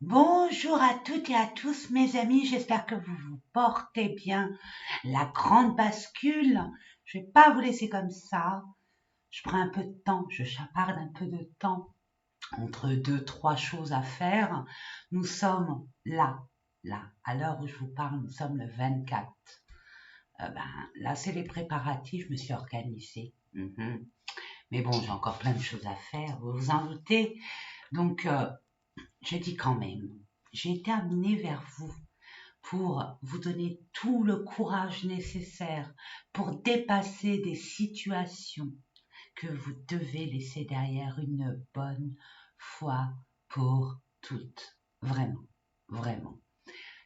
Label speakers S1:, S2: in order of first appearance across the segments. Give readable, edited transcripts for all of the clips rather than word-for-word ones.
S1: Bonjour à toutes et à tous mes amis, j'espère que vous vous portez bien. La grande bascule, je vais pas vous laisser comme ça. Je prends un peu de temps, je chaparde un peu de temps entre deux, trois choses à faire. Nous sommes là, à l'heure où je vous parle, nous sommes le 24. Là, c'est les préparatifs, je me suis organisée. Mais bon, j'ai encore plein de choses à faire, vous vous en doutez. Donc, je dis quand même, j'ai terminé vers vous pour vous donner tout le courage nécessaire pour dépasser des situations que vous devez laisser derrière une bonne fois pour toutes. Vraiment, vraiment.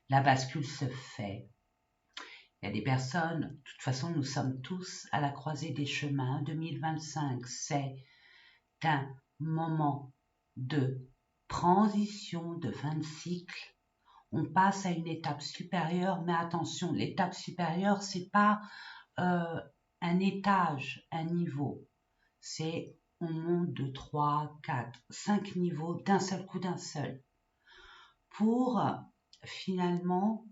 S1: La bascule se fait. Il y a des personnes, de toute façon, nous sommes tous à la croisée des chemins. 2025, c'est un moment de transition, de fin de cycle. On passe à une étape supérieure, mais attention, l'étape supérieure, c'est pas un étage, un niveau. C'est on monte de 3, 4, 5 niveaux d'un seul coup, d'un seul. Pour finalement,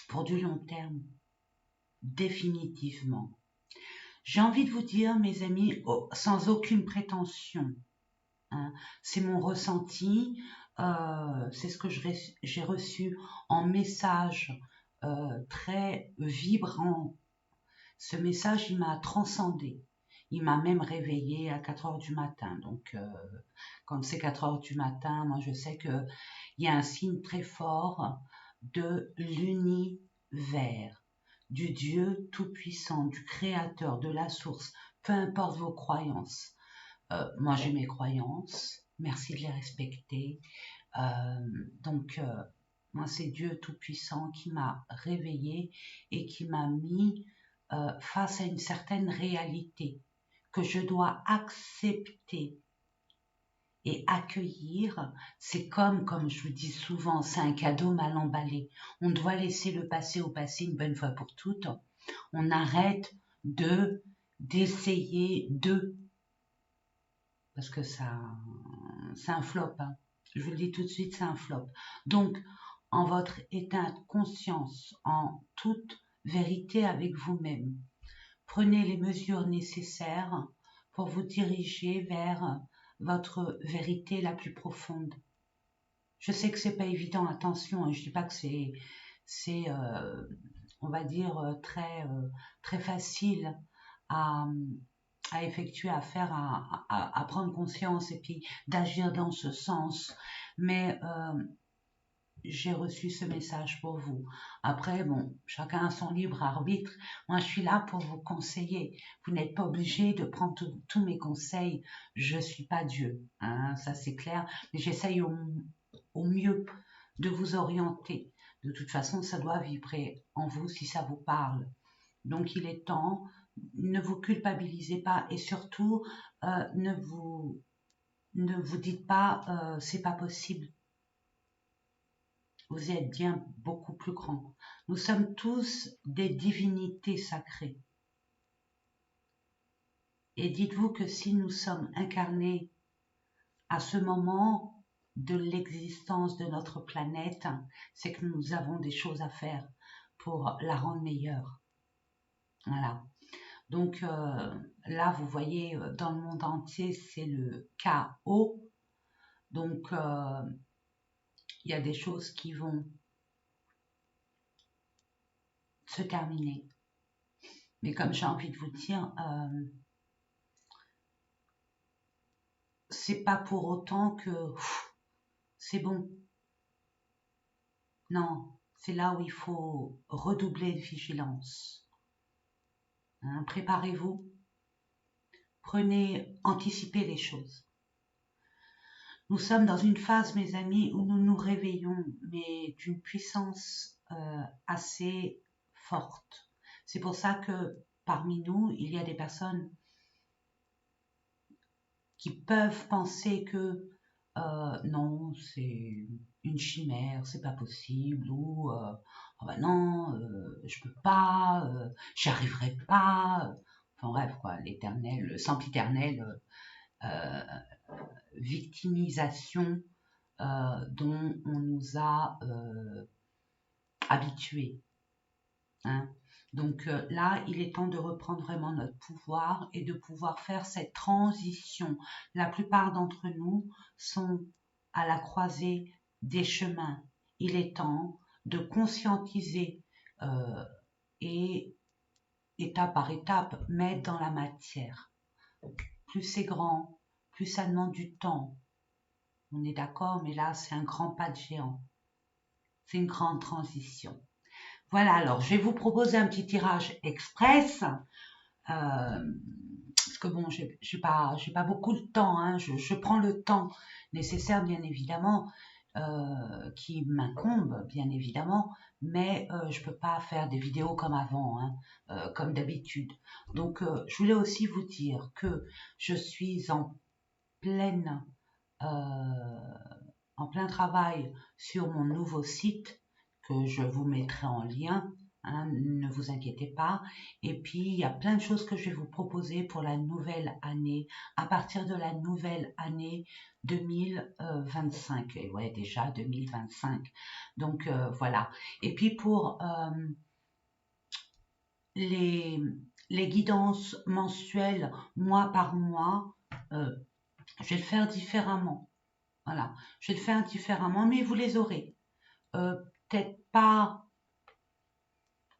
S1: pour du long terme, définitivement. J'ai envie de vous dire, mes amis, sans aucune prétention, hein, c'est mon ressenti, c'est ce que j'ai reçu en message très vibrant. Ce message, il m'a transcendé. Il m'a même réveillée à 4 heures du matin. Donc, quand c'est 4 heures du matin, moi, je sais qu'il y a un signe très fort de l'univers, du Dieu Tout-Puissant, du Créateur, de la source, peu importe vos croyances. Moi, j'ai mes croyances. Merci de les respecter. Donc, moi, c'est Dieu Tout-Puissant qui m'a réveillée et qui m'a mis face à une certaine réalité que je dois accepter et accueillir. C'est comme je vous dis souvent, c'est un cadeau mal emballé. On doit laisser le passé au passé une bonne fois pour toutes. On arrête d'essayer parce que ça, c'est un flop. Hein. Je vous le dis tout de suite, c'est un flop. Donc, en votre état de conscience, en toute vérité avec vous-même, prenez les mesures nécessaires pour vous diriger vers votre vérité la plus profonde. Je sais que c'est pas évident, attention, hein, je dis pas que c'est on va dire très facile à, à effectuer, à faire, à prendre conscience et puis d'agir dans ce sens. Mais j'ai reçu ce message pour vous. Après, bon, chacun a son libre arbitre. Moi, je suis là pour vous conseiller. Vous n'êtes pas obligé de prendre tous mes conseils. Je suis pas Dieu, hein, ça c'est clair. Mais j'essaye au mieux de vous orienter. De toute façon, ça doit vibrer en vous si ça vous parle. Donc, il est temps. Ne vous culpabilisez pas et surtout, ne vous dites pas c'est pas possible. Vous êtes bien beaucoup plus grand. Nous sommes tous des divinités sacrées. Et dites-vous que si nous sommes incarnés à ce moment de l'existence de notre planète, c'est que nous avons des choses à faire pour la rendre meilleure. Voilà. Donc là, vous voyez, dans le monde entier, c'est le chaos. Donc, il y a des choses qui vont se terminer. Mais comme j'ai envie de vous dire, c'est pas pour autant que c'est bon. Non, c'est là où il faut redoubler de vigilance. Hein, préparez-vous, anticipez les choses. Nous sommes dans une phase, mes amis, où nous nous réveillons, mais d'une puissance assez forte. C'est pour ça que parmi nous, il y a des personnes qui peuvent penser que non, c'est une chimère, c'est pas possible, ou oh ben non, je peux pas, j'y arriverai pas. Enfin bref, quoi, l'éternel, le sempiternel victimisation dont on nous a habitués. Hein. Donc là, il est temps de reprendre vraiment notre pouvoir et de pouvoir faire cette transition. La plupart d'entre nous sont à la croisée des chemins. Il est temps de conscientiser et étape par étape mettre dans la matière. Plus c'est grand, plus ça demande du temps. On est d'accord, mais là, c'est un grand pas de géant. C'est une grande transition. Voilà, alors je vais vous proposer un petit tirage express, parce que bon, j'ai pas beaucoup de temps, hein, je prends le temps nécessaire, bien évidemment, qui m'incombe, bien évidemment, mais je peux pas faire des vidéos comme avant, hein, comme d'habitude. Donc, je voulais aussi vous dire que je suis pleine, en plein travail sur mon nouveau site, que je vous mettrai en lien, hein, ne vous inquiétez pas. Et puis, il y a plein de choses que je vais vous proposer pour la nouvelle année, à partir de la nouvelle année 2025. Et ouais, déjà 2025. Donc, voilà. Et puis, pour les guidances mensuelles, mois par mois, je vais le faire différemment. Voilà, je vais le faire différemment, mais vous les aurez. Peut-être pas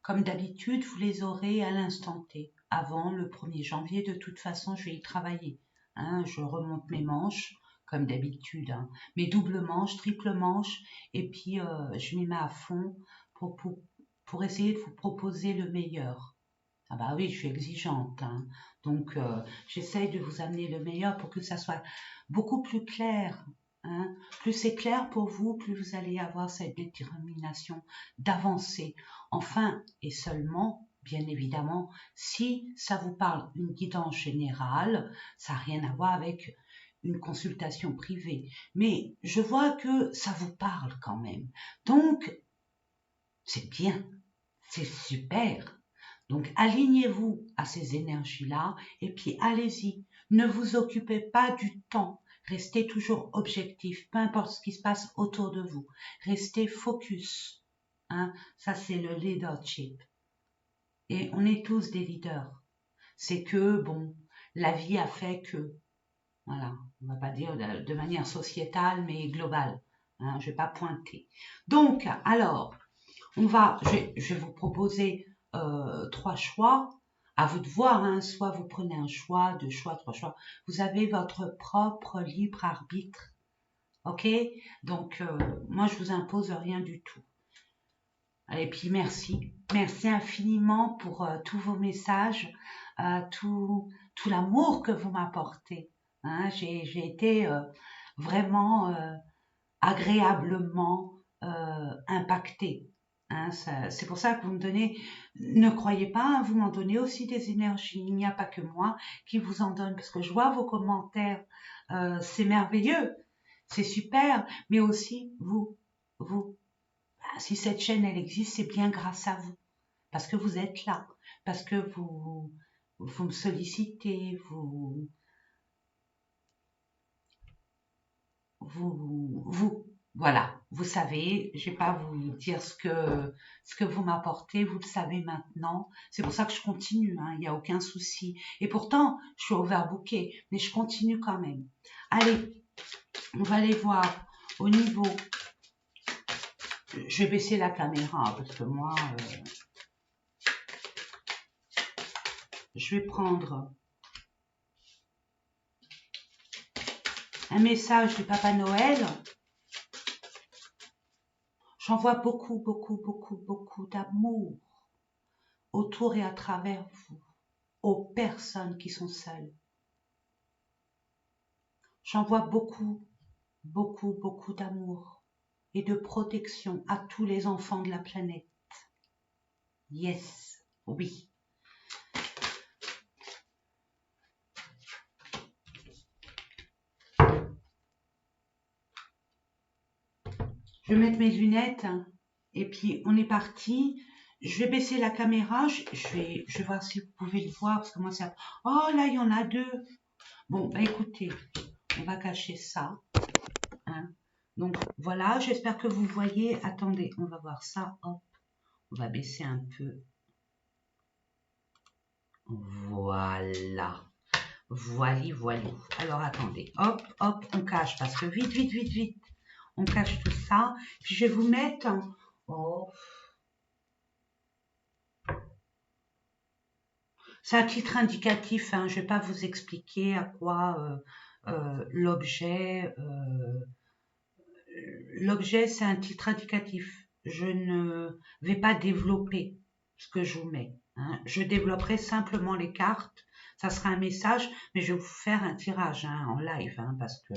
S1: comme d'habitude, vous les aurez à l'instant T. Avant le 1er janvier, de toute façon, je vais y travailler. Hein, je remonte mes manches, comme d'habitude. Hein, mes doubles manches, triple manches, et puis je m'y mets à fond pour essayer de vous proposer le meilleur. Ah bah oui, je suis exigeante. Hein, donc, j'essaye de vous amener le meilleur pour que ça soit beaucoup plus clair. Hein. Plus c'est clair pour vous, plus vous allez avoir cette détermination d'avancer. Enfin, et seulement, bien évidemment, si ça vous parle d'une guidance générale, ça n'a rien à voir avec une consultation privée. Mais je vois que ça vous parle quand même. Donc, c'est bien, c'est super. Donc, alignez-vous à ces énergies-là et puis allez-y. Ne vous occupez pas du temps. Restez toujours objectif, peu importe ce qui se passe autour de vous. Restez focus. Hein? Ça, c'est le leadership. Et on est tous des leaders. C'est que, bon, la vie a fait que, voilà, on va pas dire de manière sociétale, mais globale. Hein? Je vais pas pointer. Donc, alors, je vais vous proposer 3 choix. À vous de voir, hein, soit vous prenez un choix, 2 choix, 3 choix. Vous avez votre propre libre arbitre. Ok? Donc, moi, je vous impose rien du tout. Et puis, merci. Merci infiniment pour tous vos messages, tout l'amour que vous m'apportez. Hein, j'ai été vraiment agréablement impactée. Hein, c'est pour ça que vous me donnez, ne croyez pas, hein, vous m'en donnez aussi des énergies. Il n'y a pas que moi qui vous en donne, parce que je vois vos commentaires, c'est merveilleux, c'est super, mais aussi vous. Si cette chaîne elle existe, c'est bien grâce à vous, parce que vous êtes là, parce que vous me sollicitez, voilà, vous savez, je vais pas vous dire ce que vous m'apportez, vous le savez maintenant. C'est pour ça que je continue, hein, il n'y a aucun souci. Et pourtant, je suis overbookée, mais je continue quand même. Allez, on va aller voir au niveau. Je vais baisser la caméra parce que moi, je vais prendre un message du Papa Noël. J'en vois beaucoup, beaucoup, beaucoup, beaucoup d'amour autour et à travers vous, aux personnes qui sont seules. J'en vois beaucoup, beaucoup, beaucoup d'amour et de protection à tous les enfants de la planète. Yes, oui. Je vais mettre mes lunettes, hein, et puis on est parti. Je vais baisser la caméra, je vais voir si vous pouvez le voir, parce que moi ça... Oh là, il y en a 2. Bon, bah écoutez, on va cacher ça. Hein. Donc voilà, j'espère que vous voyez. Attendez, on va voir ça. Hop, on va baisser un peu. Voilà. Voilà. Alors attendez, hop, hop, on cache parce que vite, vite, vite, vite. On cache tout ça. Puis je vais vous mettre. Oh. C'est un titre indicatif, hein. Je ne vais pas vous expliquer à quoi l'objet. L'objet, c'est un titre indicatif. Je ne vais pas développer ce que je vous mets, hein. Je développerai simplement les cartes. Ça sera un message, mais je vais vous faire un tirage, hein, en live, hein, parce que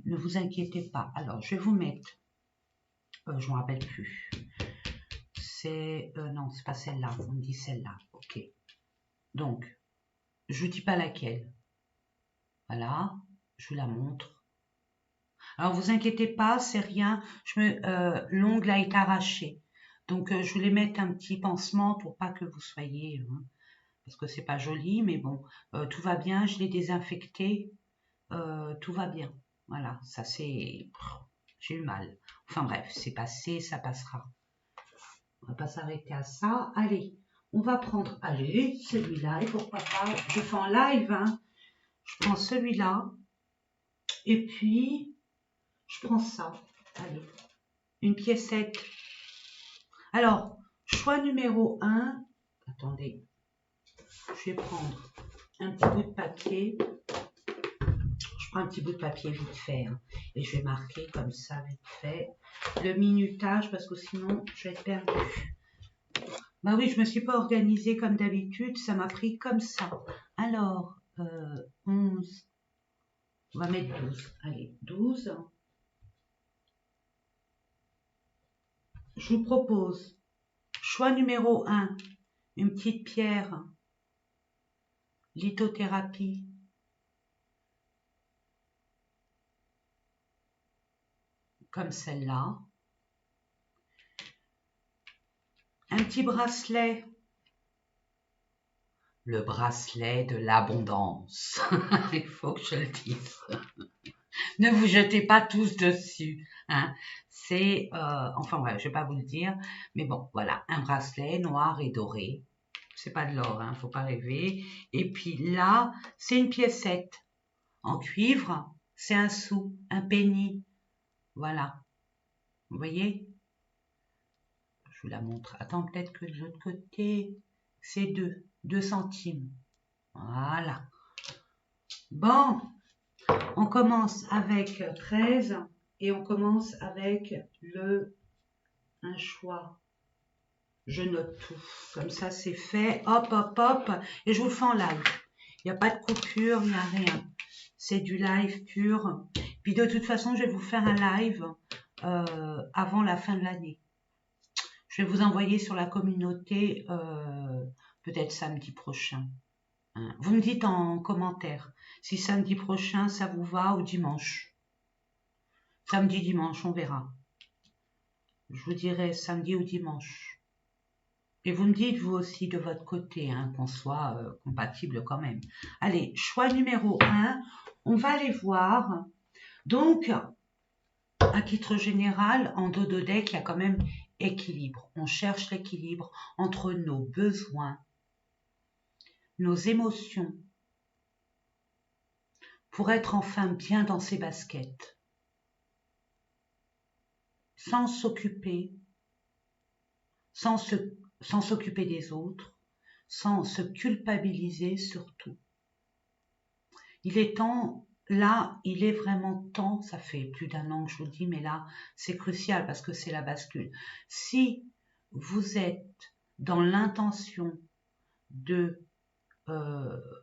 S1: ne vous inquiétez pas. Alors, je vais vous mettre. Je ne me rappelle plus. C'est non, c'est pas celle-là. On me dit celle-là. Ok. Donc, je vous dis pas laquelle. Voilà, je vous la montre. Alors, vous inquiétez pas, c'est rien. L'ongle a été arraché. Donc, je voulais mettre un petit pansement pour pas que vous soyez, hein, parce que c'est pas joli, mais bon, tout va bien. Je l'ai désinfecté, tout va bien. Voilà, ça c'est, j'ai eu mal. Enfin bref, c'est passé, ça passera. On va pas s'arrêter à ça. Allez, on va prendre, allez, celui-là, et pourquoi pas, je fais en live, hein. Je prends celui-là, et puis, je prends ça. Allez, une piécette. Alors, choix numéro 1. Attendez, je vais prendre un petit bout de papier. Je prends un petit bout de papier vite fait, hein, et je vais marquer comme ça vite fait le minutage parce que sinon je vais être perdue. Bah oui, je me suis pas organisée comme d'habitude, ça m'a pris comme ça. Alors, 11, on va mettre 12. Allez, 12. Je vous propose, choix numéro 1, une petite pierre, lithothérapie. Comme celle-là. Un petit bracelet. Le bracelet de l'abondance. Il faut que je le dise. Ne vous jetez pas tous dessus, hein. C'est, enfin bref, je vais pas vous le dire, mais bon, voilà, un bracelet noir et doré. C'est pas de l'or, hein, faut pas rêver. Et puis là, c'est une piécette en cuivre, c'est un sou, un penny. Voilà, vous voyez? Je vous la montre. Attends, peut-être que de l'autre côté, c'est 2 centimes. Voilà. Bon, on commence avec 13 et on commence avec un choix. Je note tout. Comme ça, c'est fait. Hop, hop, hop. Et je vous le fais en live. Il n'y a pas de coupure, il n'y a rien. C'est du live pur. Puis de toute façon, je vais vous faire un live avant la fin de l'année. Je vais vous envoyer sur la communauté peut-être samedi prochain. Hein. Vous me dites en commentaire si samedi prochain ça vous va ou dimanche. Samedi, dimanche, on verra. Je vous dirai samedi ou dimanche. Et vous me dites vous aussi de votre côté, hein, qu'on soit compatible quand même. Allez, choix numéro 1, on va aller voir. Donc, à titre général, en dodo-deck, il y a quand même équilibre. On cherche l'équilibre entre nos besoins, nos émotions, pour être enfin bien dans ses baskets, sans s'occuper, sans s'occuper des autres, sans se culpabiliser surtout. Il est temps, là, il est vraiment temps, ça fait plus d'1 an que je vous le dis, mais là, c'est crucial parce que c'est la bascule. Si vous êtes dans l'intention de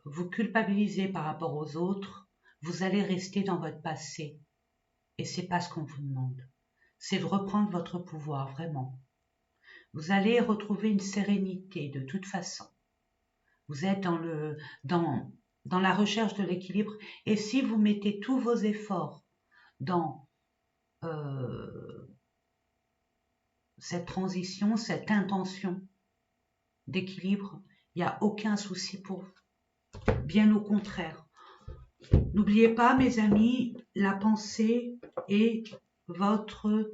S1: vous culpabiliser par rapport aux autres, vous allez rester dans votre passé. Et c'est pas ce qu'on vous demande. C'est de reprendre votre pouvoir, vraiment. Vous allez retrouver une sérénité de toute façon. Vous êtes dans la recherche de l'équilibre. Et si vous mettez tous vos efforts dans cette transition, cette intention d'équilibre, il n'y a aucun souci pour vous. Bien au contraire. N'oubliez pas, mes amis, la pensée, et votre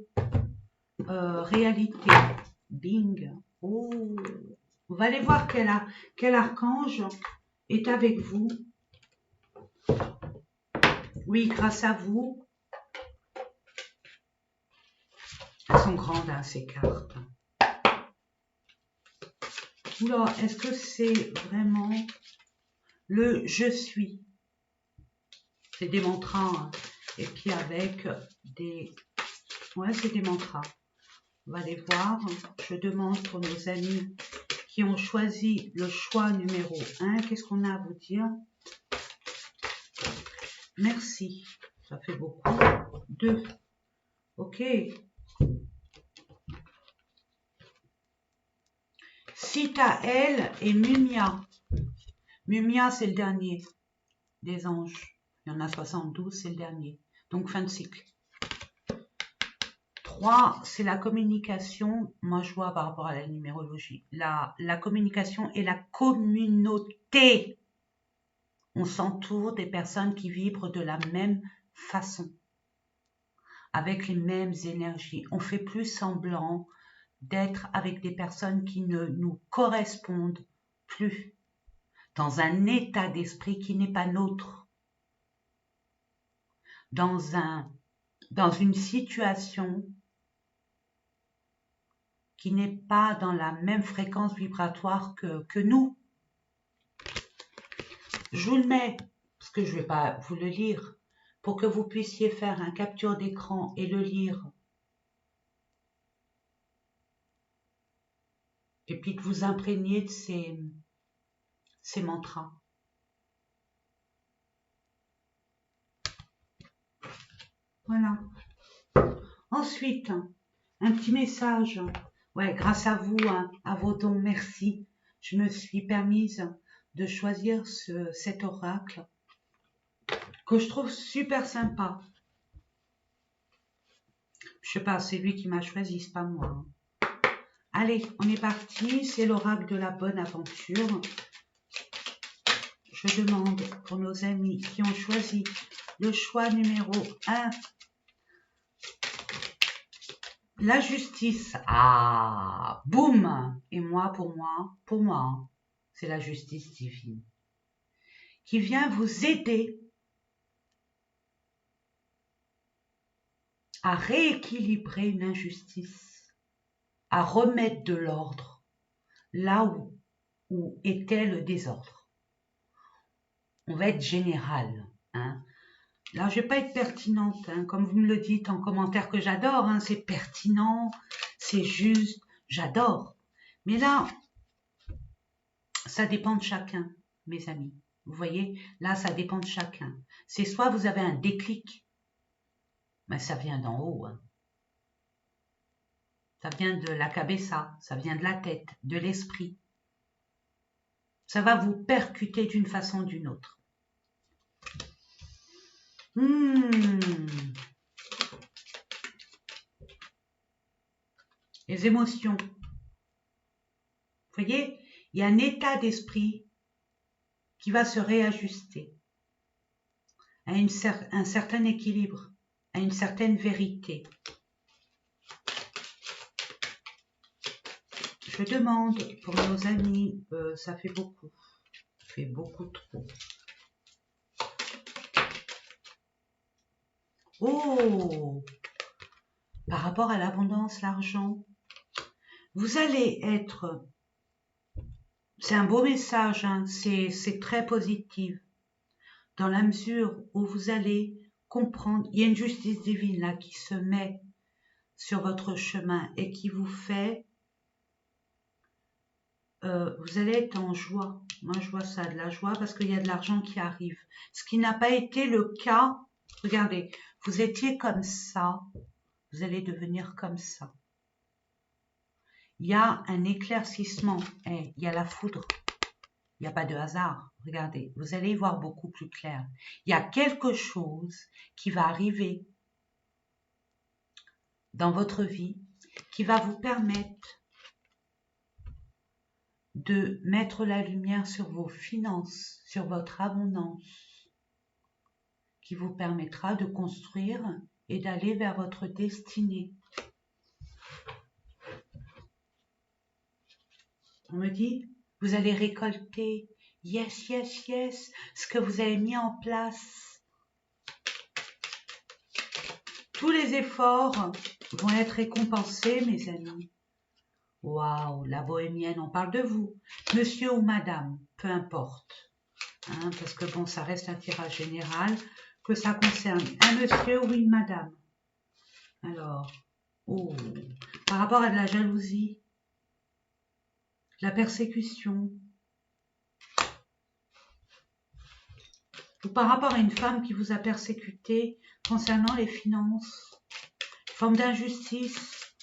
S1: réalité. Bing. Oh. On va aller voir quel archange est avec vous. Oui, grâce à vous. Elles sont grandes, hein, ces cartes. Oula, est-ce que c'est vraiment le je suis? C'est des mantras, hein. Et puis avec des... Ouais, c'est des mantras. On va les voir. Je demande pour nos amis qui ont choisi le choix numéro 1. Qu'est-ce qu'on a à vous dire? Merci. Ça fait beaucoup. 2. Ok. Sitaël et Mumia. Mumia, c'est le dernier des anges. Il y en a 72, c'est le dernier. Donc, fin de cycle. 3, c'est la communication. Moi, je vois par rapport à la numérologie. La communication et la communauté. On s'entoure des personnes qui vibrent de la même façon, avec les mêmes énergies. On fait plus semblant d'être avec des personnes qui ne nous correspondent plus, dans un état d'esprit qui n'est pas nôtre, dans une situation qui n'est pas dans la même fréquence vibratoire que nous. Je vous le mets, parce que je ne vais pas vous le lire, pour que vous puissiez faire un capture d'écran et le lire. Et puis que vous imprégniez de ces mantras. Voilà. Ensuite, un petit message. Ouais, grâce à vous, hein, à vos dons, merci. Je me suis permise de choisir cet oracle que je trouve super sympa. Je sais pas, c'est lui qui m'a choisi, c'est pas moi. Allez, on est parti. C'est l'oracle de la bonne aventure. Je demande pour nos amis qui ont choisi le choix numéro 1. La justice. Ah, boum. Et moi, pour moi, c'est la justice divine qui vient vous aider à rééquilibrer une injustice, à remettre de l'ordre là où était le désordre. On va être général, hein. Là, je vais pas être pertinente, hein, comme vous me le dites en commentaire que j'adore, hein, c'est pertinent, c'est juste, j'adore. Mais là, ça dépend de chacun, mes amis. Vous voyez, là, ça dépend de chacun. C'est soit vous avez un déclic, mais ça vient d'en haut, hein. Ça vient de la cabeza, ça vient de la tête, de l'esprit. Ça va vous percuter d'une façon ou d'une autre. Les émotions. Vous voyez, il y a un état d'esprit qui va se réajuster à un certain équilibre, à une certaine vérité. Je demande pour nos amis, ça fait beaucoup. Ça fait beaucoup trop. Oh! Par rapport à l'abondance, l'argent, vous allez être... C'est un beau message, hein, c'est très positif. Dans la mesure où vous allez comprendre, il y a une justice divine là qui se met sur votre chemin et qui vous fait... vous allez être en joie. Moi, je vois ça, de la joie, parce qu'il y a de l'argent qui arrive. Ce qui n'a pas été le cas, regardez, vous étiez comme ça, vous allez devenir comme ça. Il y a un éclaircissement, il y a la foudre, il n'y a pas de hasard. Regardez, vous allez y voir beaucoup plus clair. Il y a quelque chose qui va arriver dans votre vie qui va vous permettre de mettre la lumière sur vos finances, sur votre abondance, qui vous permettra de construire et d'aller vers votre destinée. On me dit, vous allez récolter, yes, yes, yes, ce que vous avez mis en place. Tous les efforts vont être récompensés, mes amis. Waouh, la bohémienne, on parle de vous, monsieur ou madame, peu importe. Hein, parce que bon, ça reste un tirage général, que ça concerne un monsieur ou une madame. Alors, oh, par rapport à de la jalousie, la persécution, ou par rapport à une femme qui vous a persécuté concernant les finances, forme d'injustice,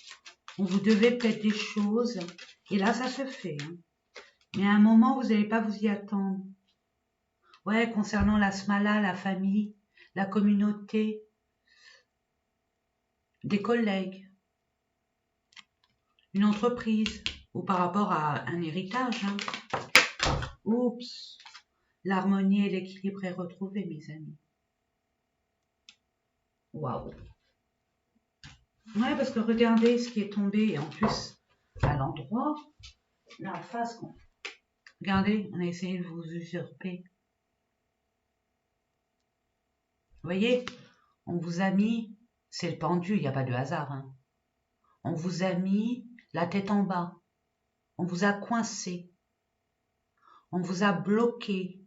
S1: on vous devait peut-être des choses, et là ça se fait. Hein. Mais à un moment, vous n'allez pas vous y attendre. Ouais, concernant la smala, la famille, la communauté, des collègues, une entreprise, ou par rapport à un héritage. Hein. Oups, l'harmonie et l'équilibre est retrouvé, mes amis. Waouh. Ouais, parce que regardez ce qui est tombé, et en plus, à l'endroit, la face. Regardez, on a essayé de vous usurper. Vous voyez, on vous a mis, c'est le pendu, il n'y a pas de hasard. Hein. On vous a mis la tête en bas. On vous a coincé. On vous a bloqué.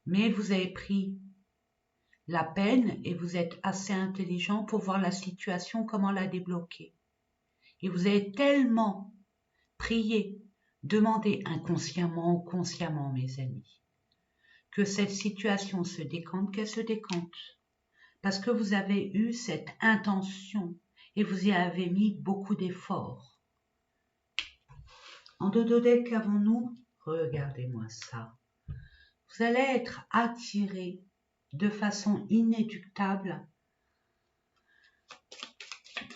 S1: Mais vous avez pris la peine et vous êtes assez intelligent pour voir la situation, comment la débloquer. Et vous avez tellement prié, demandé inconsciemment ou consciemment, mes amis, que cette situation se décante, qu'elle se décante. Parce que vous avez eu cette intention et vous y avez mis beaucoup d'efforts. En dodo-deck, qu'avons-nous? Regardez-moi ça. Vous allez être attiré de façon inéluctable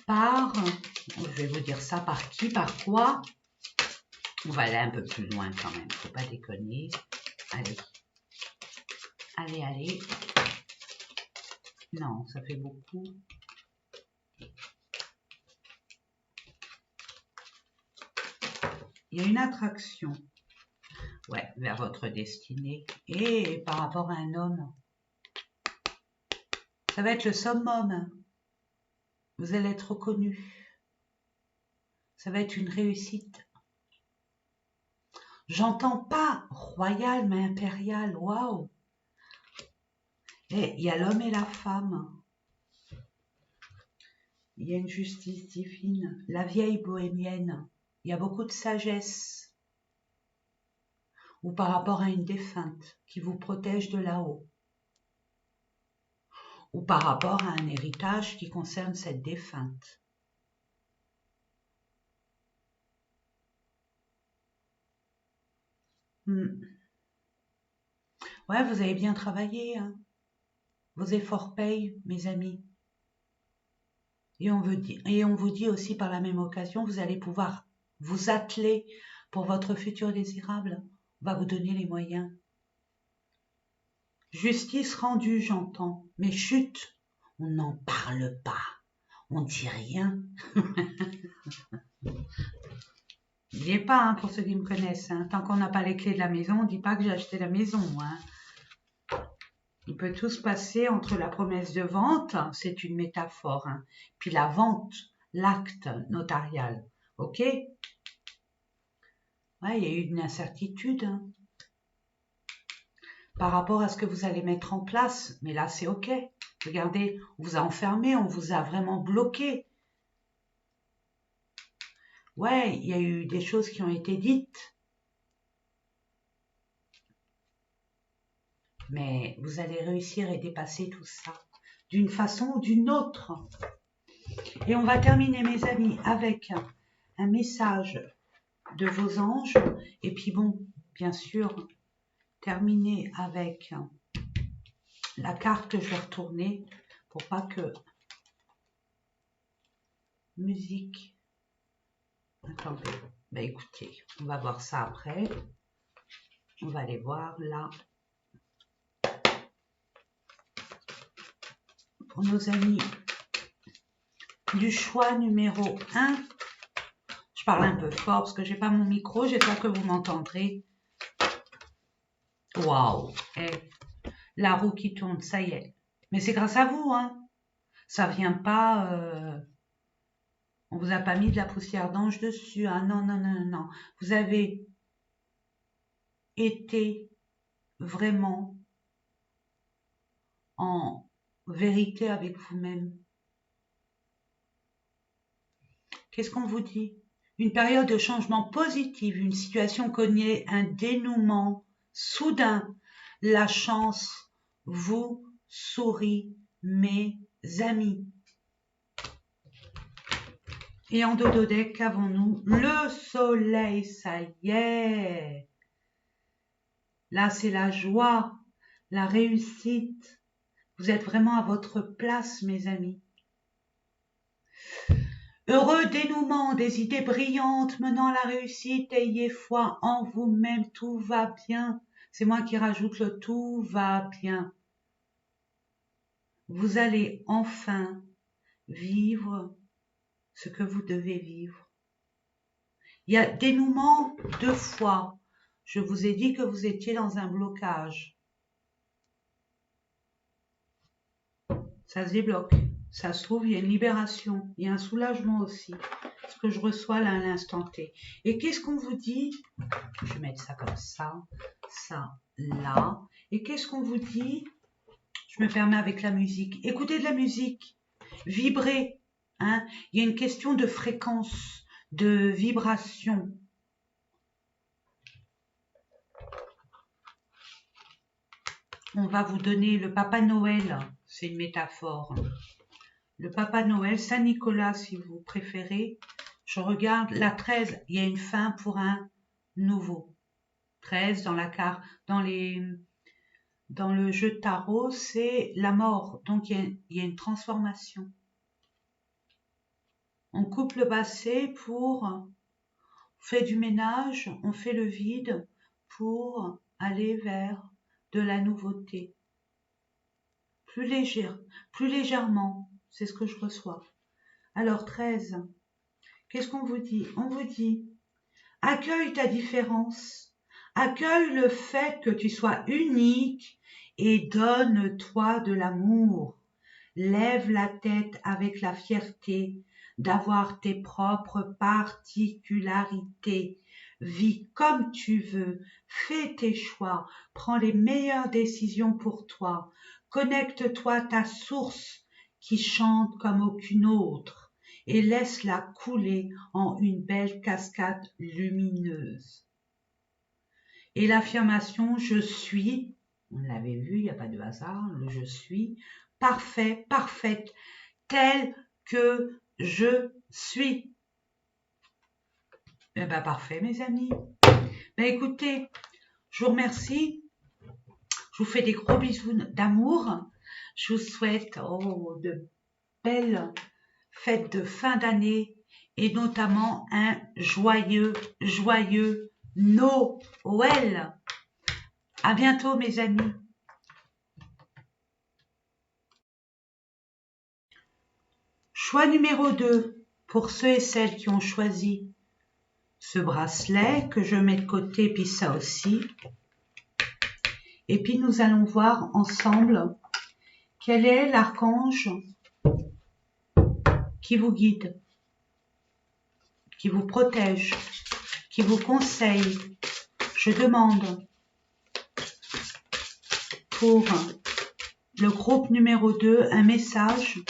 S1: par, je vais vous dire ça, par qui, par quoi? On va aller un peu plus loin quand même, faut pas déconner. Allez, allez, allez. Non, ça fait beaucoup. Il y a une attraction, ouais, vers votre destinée et par rapport à un homme. Ça va être le summum. Vous allez être reconnu. Ça va être une réussite. J'entends pas royal mais impérial. Waouh! Et il y a l'homme et la femme. Il y a une justice divine. La vieille bohémienne. Il y a beaucoup de sagesse. Ou par rapport à une défunte qui vous protège de là-haut. Ou par rapport à un héritage qui concerne cette défunte. Ouais, vous avez bien travaillé. Hein. Vos efforts payent, mes amis. Et on vous dit aussi par la même occasion, vous allez pouvoir vous atteler pour votre futur désirable. On va vous donner les moyens. Justice rendue, j'entends. Mais chut, on n'en parle pas. On dit rien. N'oubliez pas, hein, pour ceux qui me connaissent, hein, tant qu'on n'a pas les clés de la maison, on ne dit pas que j'ai acheté la maison. Hein. Il peut tout se passer entre la promesse de vente, c'est une métaphore, hein, puis la vente, l'acte notarial. Ok? Ouais, il y a eu une incertitude hein, par rapport à ce que vous allez mettre en place, mais là c'est ok. Regardez, on vous a enfermé, on vous a vraiment bloqué. Ouais, il y a eu des choses qui ont été dites. Mais vous allez réussir et dépasser tout ça d'une façon ou d'une autre. Et on va terminer, mes amis, avec un message de vos anges. Et puis bon, bien sûr, terminer avec la carte que je vais retourner pour pas que... Musique. Attendez. Ben écoutez, on va voir ça après. On va aller voir là. pour nos amis du choix numéro 1. Je parle un peu fort parce que j'ai pas mon micro, j'espère que vous m'entendrez. Waouh, la roue qui tourne, ça y est. Mais c'est grâce à vous, hein. Ça vient pas... on vous a pas mis de la poussière d'ange dessus, hein. Non, non, non, non, non. Vous avez été vraiment en vérité avec vous-même. Qu'est-ce qu'on vous dit? Une période de changement positif, une situation connaît un dénouement soudain. La chance vous sourit, mes amis. Et en dodo-deck, qu'avons-nous? Le soleil, ça y est. Là, c'est la joie, la réussite. Vous êtes vraiment à votre place, mes amis. Heureux dénouement des idées brillantes menant à la réussite, ayez foi en vous-même, tout va bien. C'est moi qui rajoute le tout va bien. Vous allez enfin vivre ce que vous devez vivre. Il y a dénouement 2 fois. Je vous ai dit que vous étiez dans un blocage. Ça se débloque. Ça se trouve, il y a une libération, il y a un soulagement aussi. Ce que je reçois là à l'instant T. Et qu'est-ce qu'on vous dit? Je vais mettre ça comme ça là. Et qu'est-ce qu'on vous dit? Je me permets avec la musique. Écoutez de la musique. Vibrez. Hein? Il y a une question de fréquence, de vibration. On va vous donner le Papa Noël. C'est une métaphore. Le Papa Noël, Saint-Nicolas si vous préférez. Je regarde la 13, il y a une fin pour un nouveau. 13 dans la carte, dans le jeu de tarot, c'est la mort. Donc il y a une transformation. On coupe le passé on fait du ménage, on fait le vide pour aller vers de la nouveauté. Plus légèrement, c'est ce que je reçois. Alors 13, qu'est-ce qu'on vous dit? On vous dit, accueille ta différence, accueille le fait que tu sois unique et donne-toi de l'amour. Lève la tête avec la fierté d'avoir tes propres particularités. Vis comme tu veux, fais tes choix, prends les meilleures décisions pour toi. Connecte-toi à ta source qui chante comme aucune autre et laisse-la couler en une belle cascade lumineuse. Et l'affirmation « je suis », on l'avait vu, il n'y a pas de hasard, le « je suis », parfait, parfaite, tel que je suis. Eh bien, parfait, mes amis. Ben, écoutez, je vous remercie. Je vous fais des gros bisous d'amour. Je vous souhaite de belles fêtes de fin d'année et notamment un joyeux Noël. À bientôt, mes amis. Choix numéro 2, pour ceux et celles qui ont choisi ce bracelet que je mets de côté, puis ça aussi. Et puis nous allons voir ensemble quel est l'archange qui vous guide, qui vous protège, qui vous conseille. Je demande pour le groupe numéro 2 un message.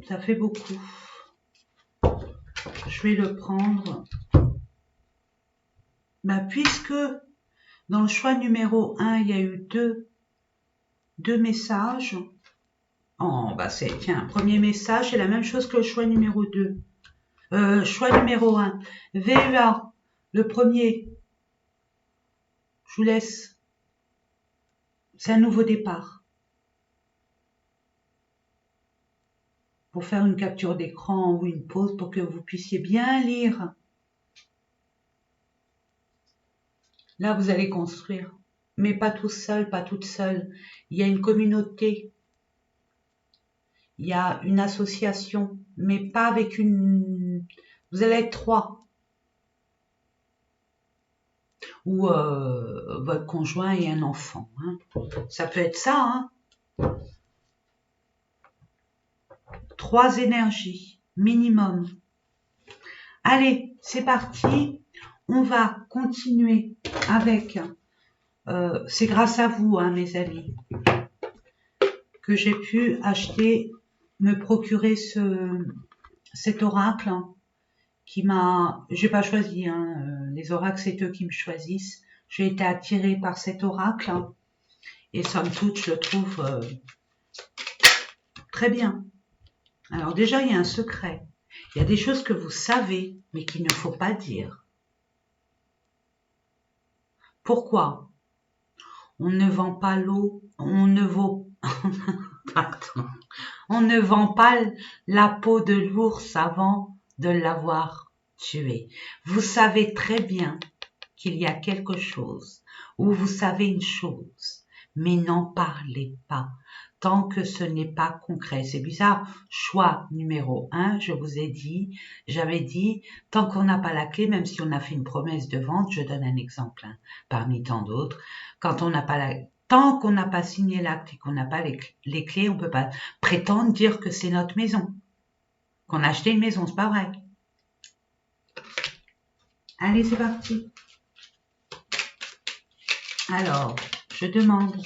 S1: Ça fait beaucoup. Je vais le prendre. Puisque dans le choix numéro 1, il y a eu deux messages. Tiens, premier message, c'est la même chose que le choix numéro 2. Choix numéro 1. VEA, le premier. Je vous laisse. C'est un nouveau départ. Pour faire une capture d'écran ou une pause pour que vous puissiez bien lire. Là, vous allez construire. mais pas tout seul, pas toute seule. Il y a une communauté, il y a une association, mais pas avec une... Vous allez être 3, ou votre conjoint et un enfant. Hein. Ça peut être ça, hein. 3 énergies, minimum. Allez, c'est parti. On va continuer avec... c'est grâce à vous, hein, mes amis, que j'ai pu acheter, me procurer cet oracle hein, qui m'a... J'ai pas choisi, hein, les oracles, c'est eux qui me choisissent. J'ai été attirée par cet oracle hein, et somme toute, je le trouve très bien. Alors déjà, il y a un secret. Il y a des choses que vous savez, mais qu'il ne faut pas dire. Pourquoi? On ne vend pas l'eau, on ne vaut... Pardon. On ne vend pas la peau de l'ours avant de l'avoir tué. Vous savez très bien qu'il y a quelque chose, ou vous savez une chose, mais n'en parlez pas tant que ce n'est pas concret. C'est bizarre. Choix numéro 1, je vous ai dit, j'avais dit, tant qu'on n'a pas la clé, même si on a fait une promesse de vente, je donne un exemple hein, parmi tant d'autres, quand on n'a pas la tant qu'on n'a pas signé l'acte et qu'on n'a pas les clés, on peut pas prétendre dire que c'est notre maison, qu'on a acheté une maison, c'est pas vrai. Allez, c'est parti. Alors, je demande,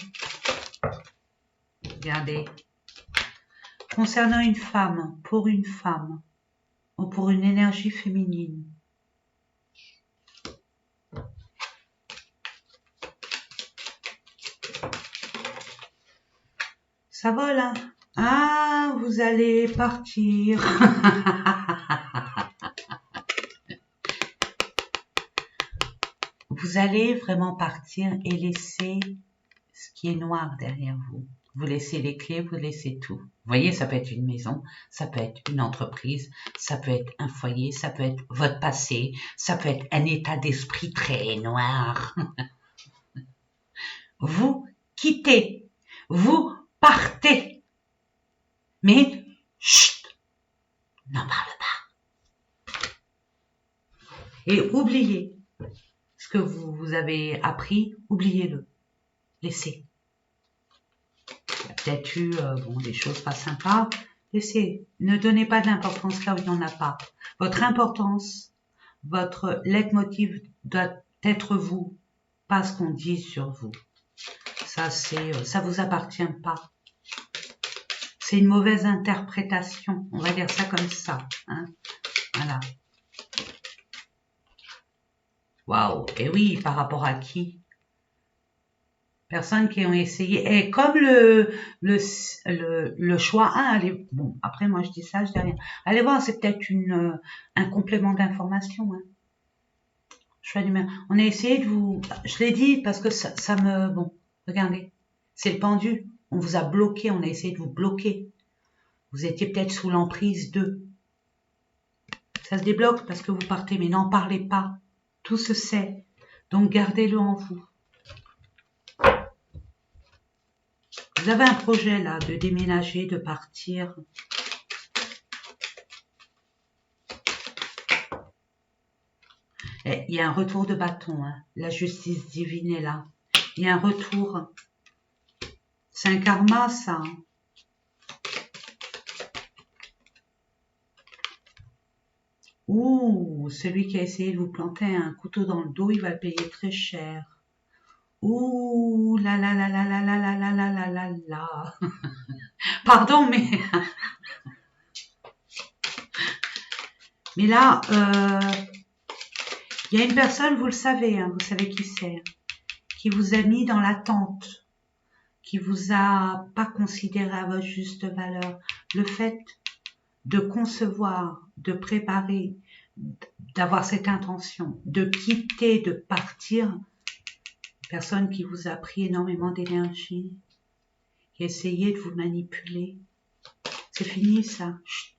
S1: regardez, concernant une femme, ou pour une énergie féminine, ça vole, hein? Ah, vous allez partir. Vous allez vraiment partir et laisser ce qui est noir derrière vous. Vous laissez les clés, vous laissez tout. Vous voyez, ça peut être une maison, ça peut être une entreprise, ça peut être un foyer, ça peut être votre passé, ça peut être un état d'esprit très noir. Vous quittez, vous partez. Mais, chut, n'en parle pas. Et oubliez ce que vous avez appris, oubliez-le. Laissez. Il y a peut-être eu des choses pas sympas. Laissez. Ne donnez pas de l'importance là où il n'y en a pas. Votre importance, votre leitmotiv doit être vous, pas ce qu'on dit sur vous. Ça, ça vous appartient pas. C'est une mauvaise interprétation. On va dire ça comme ça. Hein. Voilà. Waouh. Et oui, par rapport à qui? Personnes qui ont essayé. Et comme le choix 1, allez, bon, après moi je dis ça, je dis rien. Allez voir, c'est peut-être un complément d'information. Hein. Choix numéro. On a essayé de vous. Je l'ai dit parce que ça me. Bon, regardez. C'est le pendu. On vous a bloqué, on a essayé de vous bloquer. Vous étiez peut-être sous l'emprise d'eux. Ça se débloque parce que vous partez, mais n'en parlez pas. Tout se sait. Donc gardez-le en vous. Vous avez un projet là de déménager, de partir. Et il y a un retour de bâton. Hein. La justice divine est là. Il y a un retour. C'est un karma ça. Hein. Ouh, celui qui a essayé de vous planter un couteau dans le dos, il va le payer très cher. Ouh, la la la la la la la la la la la la. Pardon, mais... mais là, il y a une personne, vous le savez, hein, vous savez qui c'est, qui vous a mis dans l'attente, qui vous a pas considéré à votre juste valeur. Le fait de concevoir, de préparer, d'avoir cette intention, de quitter, de partir, personne qui vous a pris énormément d'énergie, qui a essayé de vous manipuler. C'est fini ça. Chut.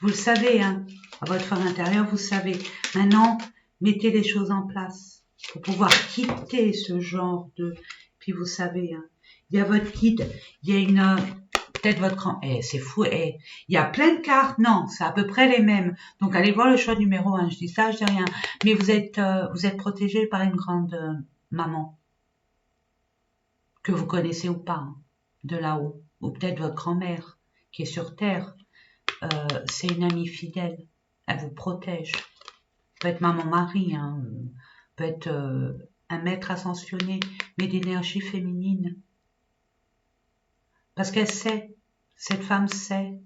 S1: Vous le savez, hein, à votre fort intérieur, vous savez. Maintenant, mettez les choses en place. pour pouvoir quitter ce genre de... Puis vous savez, hein, il y a votre guide, il y a une... peut-être votre grand... c'est fou, il y a plein de cartes, non, c'est à peu près les mêmes. Donc allez voir le choix numéro 1, je dis ça, je dis rien. Mais vous êtes protégé par une grande maman, que vous connaissez ou pas, hein, de là-haut. Ou peut-être votre grand-mère, qui est sur Terre. C'est une amie fidèle, elle vous protège. Peut être maman-mari, hein, peut être un maître ascensionné, mais d'énergie féminine. Parce qu'elle sait, cette femme sait.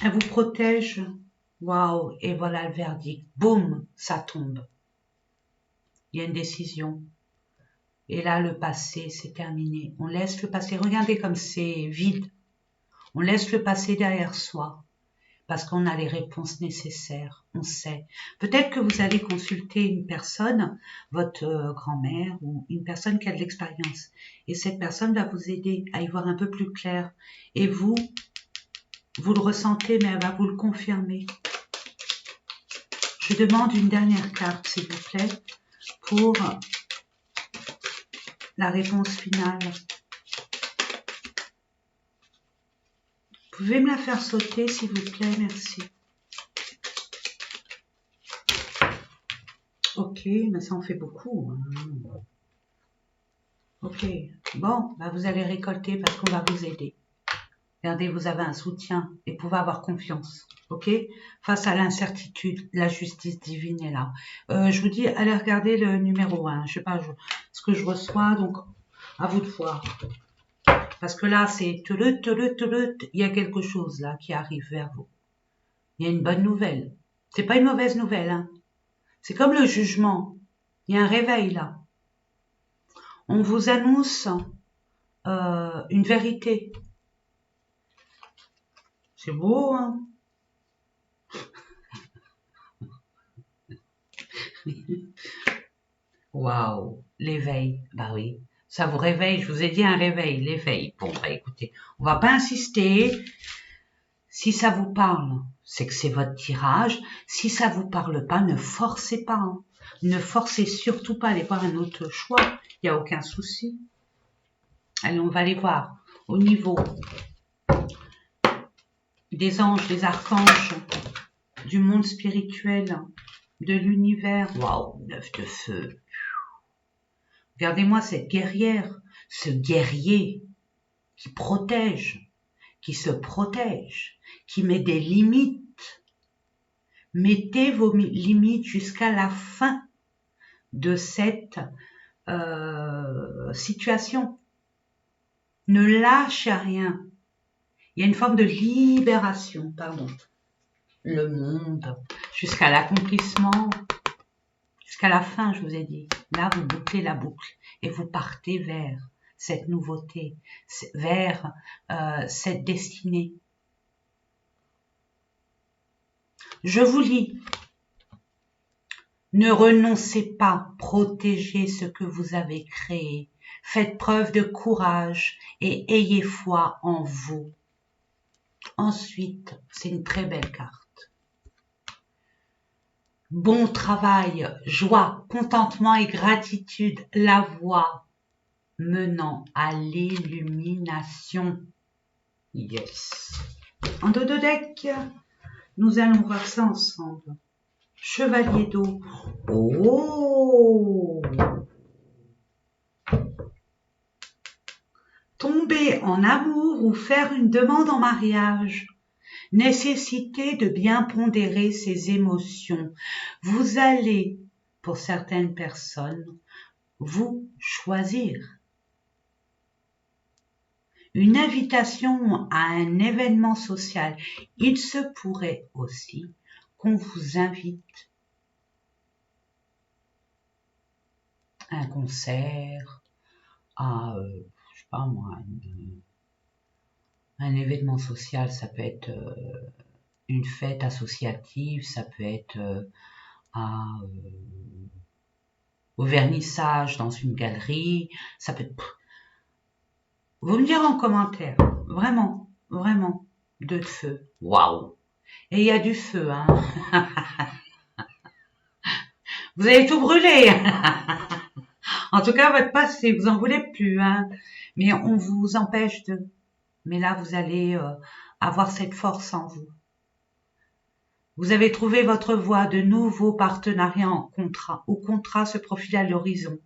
S1: Elle vous protège. Waouh, et voilà le verdict. Boum, ça tombe. Il y a une décision. Et là, le passé, c'est terminé. On laisse le passé. Regardez comme c'est vide. On laisse le passé derrière soi. Parce qu'on a les réponses nécessaires, on sait. Peut-être que vous allez consulter une personne, votre grand-mère ou une personne qui a de l'expérience. Et cette personne va vous aider à y voir un peu plus clair. Et vous le ressentez, mais elle va vous le confirmer. Je demande une dernière carte, s'il vous plaît, pour la réponse finale. Vous pouvez me la faire sauter, s'il vous plaît, merci. Ok, mais ça en fait beaucoup. Hein. Ok, bon, bah vous allez récolter parce qu'on va vous aider. Regardez, vous avez un soutien et vous pouvez avoir confiance. Ok, face à l'incertitude, la justice divine est là. Je vous dis, allez regarder le numéro 1. Je sais pas ce que je reçois, donc à vous de voir. Parce que là, c'est il y a quelque chose là qui arrive vers vous. Il y a une bonne nouvelle. C'est pas une mauvaise nouvelle, hein. C'est comme le jugement. Il y a un réveil là. On vous annonce une vérité. C'est beau, hein? Waouh, l'éveil. Bah oui, ça vous réveille. Je vous ai dit un réveil, l'éveil. Bon, bah écoutez, on va pas insister. Si ça vous parle, c'est que c'est votre tirage. Si ça vous parle pas, ne forcez pas. Hein. Ne forcez surtout pas à aller voir un autre choix. Il n'y a aucun souci. Allez, on va aller voir au niveau des anges, des archanges, du monde spirituel, de l'univers. Waouh, 9 de feu. Regardez-moi cette guerrière, ce guerrier qui protège, qui se protège, qui met des limites. Mettez vos limites jusqu'à la fin de cette situation. Ne lâchez rien. Il y a une forme de libération, pardon. Le monde, jusqu'à l'accomplissement, jusqu'à la fin, je vous ai dit. Là, vous bouclez la boucle et vous partez vers cette nouveauté, vers cette destinée. Je vous lis. Ne renoncez pas, protégez ce que vous avez créé. Faites preuve de courage et ayez foi en vous. Ensuite, c'est une très belle carte. Bon travail, joie, contentement et gratitude, la voie menant à l'illumination. Yes. En dos de deck, nous allons voir ça ensemble. Chevalier d'eau. Oh! Tomber en amour ou faire une demande en mariage. Nécessité de bien pondérer ses émotions. Vous allez, pour certaines personnes, vous choisir. Une invitation à un événement social. Il se pourrait aussi qu'on vous invite à un concert, à, je sais pas moi, un événement social, ça peut être une fête associative, ça peut être au vernissage dans une galerie, ça peut être... Vous me direz en commentaire, vraiment, vraiment, deux de feu, waouh. Et il y a du feu, hein. Vous avez tout brûlé. En tout cas, votre passé, vous en voulez plus, hein. Mais on vous empêche de. Mais là, vous allez avoir cette force en vous. Vous avez trouvé votre voie, de nouveaux partenariats en contrat, ou contrat se profile à l'horizon.